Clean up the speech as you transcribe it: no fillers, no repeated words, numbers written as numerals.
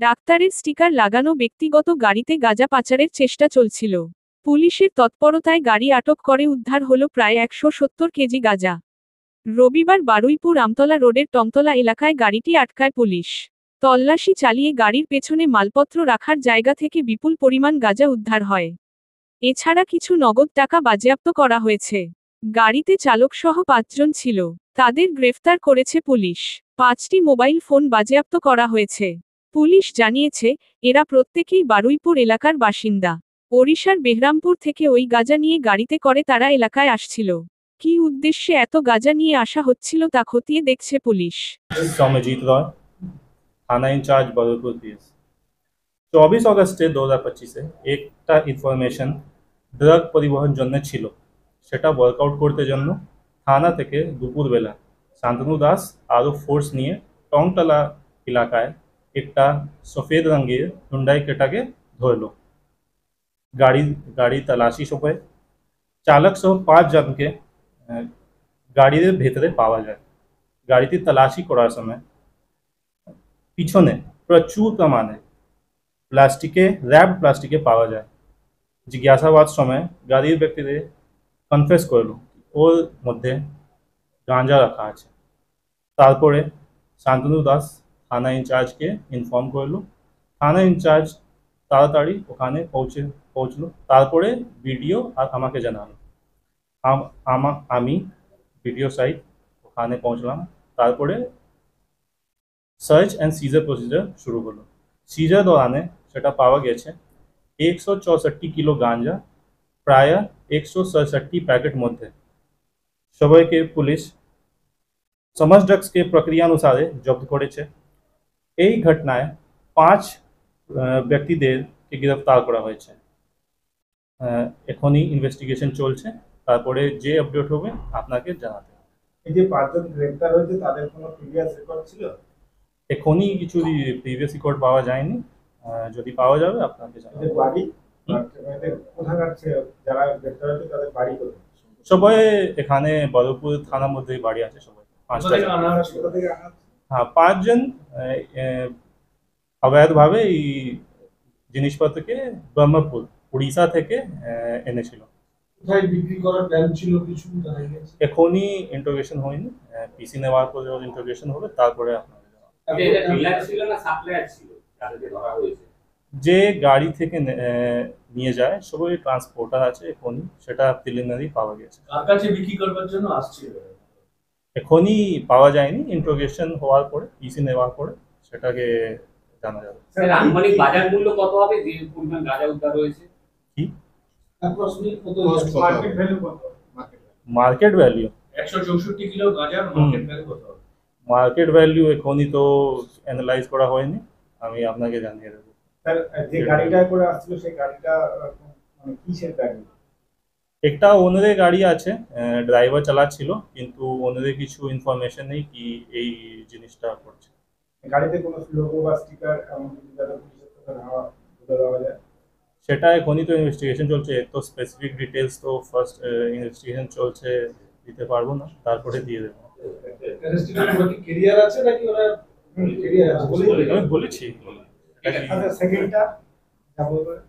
ডাক্তারের স্টিকার লাগানো ব্যক্তিগত গাড়িতে গাঁজা পাচারের চেষ্টা চলছিল। পুলিশের তৎপরতায় গাড়ি আটক করে উদ্ধার হলো প্রায় 170 কেজি গাঁজা। রবিবার বারুইপুর আমতলা রোডের টমতলা এলাকায় গাড়িটি আটকায় পুলিশ। তল্লাশি চালিয়ে গাড়ির পেছনে মালপত্র রাখার জায়গা থেকে বিপুল পরিমাণ গাঁজা উদ্ধার হয়। এছাড়া কিছু নগদ টাকা বাজেয়াপ্ত করা হয়েছে। গাড়িতে চালকসহ 5 জন ছিল। তাদের গ্রেফতার করেছে পুলিশ। 5টি মোবাইল ফোন বাজেয়াপ্ত করা হয়েছে। পুলিশ জানিয়েছে, এরা প্রত্যেকেই বারুইপুর এলাকার বাসিন্দা। ওড়িশার বেহরামপুর থেকে ওই গাঁজা নিয়ে গাড়িতে করে তারা এলাকায় আসছিল। কী উদ্দেশ্যে এত গাঁজা নিয়ে আসা হচ্ছিল তা খতিয়ে দেখছে পুলিশ। सौम्यजीत रॉय, थाना इंचार्ज बलुरपुर पीएस। 24 অগস্টে 2025 একটা ইনফরমেশন ড্রাগ পরিবহন জন্য ছিল। সেটা ওয়ার্কআউট করতে জন্য থানা থেকে দুপুরবেলা শান্তনু দাস আরও ফোর্স নিয়ে টংতলা এলাকায় একটা সফেদ রঙের হুন্ডাই ক্রেটাকে ধরলো। গাড়ি তল্লাশি সময় চালক সহ 5 জনকে গাড়ির ভেতরে পাওয়া যায়। গাড়িটি তল্লাশি করার সময় পিছনে প্রচুর প্রমাণে প্লাস্টিকে পাওয়া যায়। জিজ্ঞাসাবাদ সময় গাড়ির ব্যক্তিদের কনফেস করলো ওর মধ্যে গাঁজা রাখা আছে। তারপরে শান্তনু দাস থানা ইনচার্জকে ইনফর্ম করলো। থানা ইনচার্জ তাড়াতাড়ি ওখানে পৌঁছলো। তারপরে ভিডিও আর আমাকে জানালো। আমি ভিডিও সাইট ওখানে পৌঁছলাম। তারপরে সার্চ অ্যান্ড সিজার প্রসিজার শুরু হলো। সিজার দৌরানে সেটা পাওয়া গেছে 164 কিলো গাঁজা, প্রায় 167 প্যাকেট মধ্যে। সবাইকে পুলিশ समझ ड्रग्स के प्रक्रिया अनुसारे जब्त করেছে। এই ঘটনায় 5 ব্যক্তিদেরকে গ্রেফতার করা হয়েছে। এখনই ইনভেস্টিগেশন চলছে। তারপরে যে আপডেট হবে আপনাকে জানাতে হবে। এই যে 5 জন গ্রেফতার হয়েছে তাদের কোনো প্রিভিয়াস রেকর্ড ছিল? এখনই কিছু প্রিভিয়াস রেকর্ড পাওয়া যায়নি। যদি পাওয়া যাবে আপনাকে জানাবো। বাড়ি কোথাকার যারা গ্রেফতার হয়েছে তাদের বাড়ি কোথায়? সবাই এখানে বলপুর থানার মধ্যে বাড়ি আছে সবাই। 5টা। হ্যাঁ, 5 জন অবৈধভাবে এই জিনিসপত্রকে ব্রহ্মপুর উড়িষ্যা থেকে এনেছিল। কোথায় বিক্রি করার প্ল্যান ছিল কিছু জানা গেছে? এখনই ইন্টারোগেশন হয়নি। পিসি নেওয়ার পরে ইন্টারোগেশন হবে, তারপরে আপনাকে জানাবো। যে গাড়ি থেকে নিয়ে যায় সবাই ট্রান্সপোর্টার আছে। এখনই সেটা প্রিলিমিনারি পাওয়া গেছে। কার কাছে বিক্রি করবার জন্য আসছিল? এখনই পাওয়া যায়নি। ইন্টারোগেশন হওয়ার পরে পিসি নেওয়ার পরে সেটাকে জানা যাবে। স্যার, আনুমানিক বাজার মূল্য কত হবে যে পরিমাণ গাঁজা উদ্ধার হয়েছে? কি অ্যাপ্রক্সিমেট কত? মার্কেট ভ্যালু কত? মার্কেট ভ্যালু 164 কিলো গাঁজার মার্কেট ভ্যালু কত? মার্কেট ভ্যালু এখনই তো অ্যানালাইজ করা হয়নি, আমি আপনাকে জানিয়ে দেবো। স্যার, যে গাড়িটা করে আসছিল সেই গাড়িটা মানে কিসের গাড়ি? একটা ওনাদের গাড়ি আছে, ড্রাইভার চালাচ্ছিল, কিন্তু ওনাদের কিছু ইনফরমেশন নেই কি এই জিনিসটা করছে। গাড়িতে কোনো লোগো বা স্টিকার এমন কিছু যাতে পুলিশের কাছে ধরে দেওয়া যায়? সেটা এখনই তো ইনভেস্টিগেশন চলছে। তো স্পেসিফিক ডিটেলস তো ফার্স্ট ইনভেস্টিগেশন চলছে, দিতে পারবো না, তারপরে দিয়ে দেবো। ক্যারিয়ার আছে নাকি ওরা ক্যারিয়ার আছে? আমি বলেছি। আচ্ছা, সেকেন্ডটা যা বলবেন।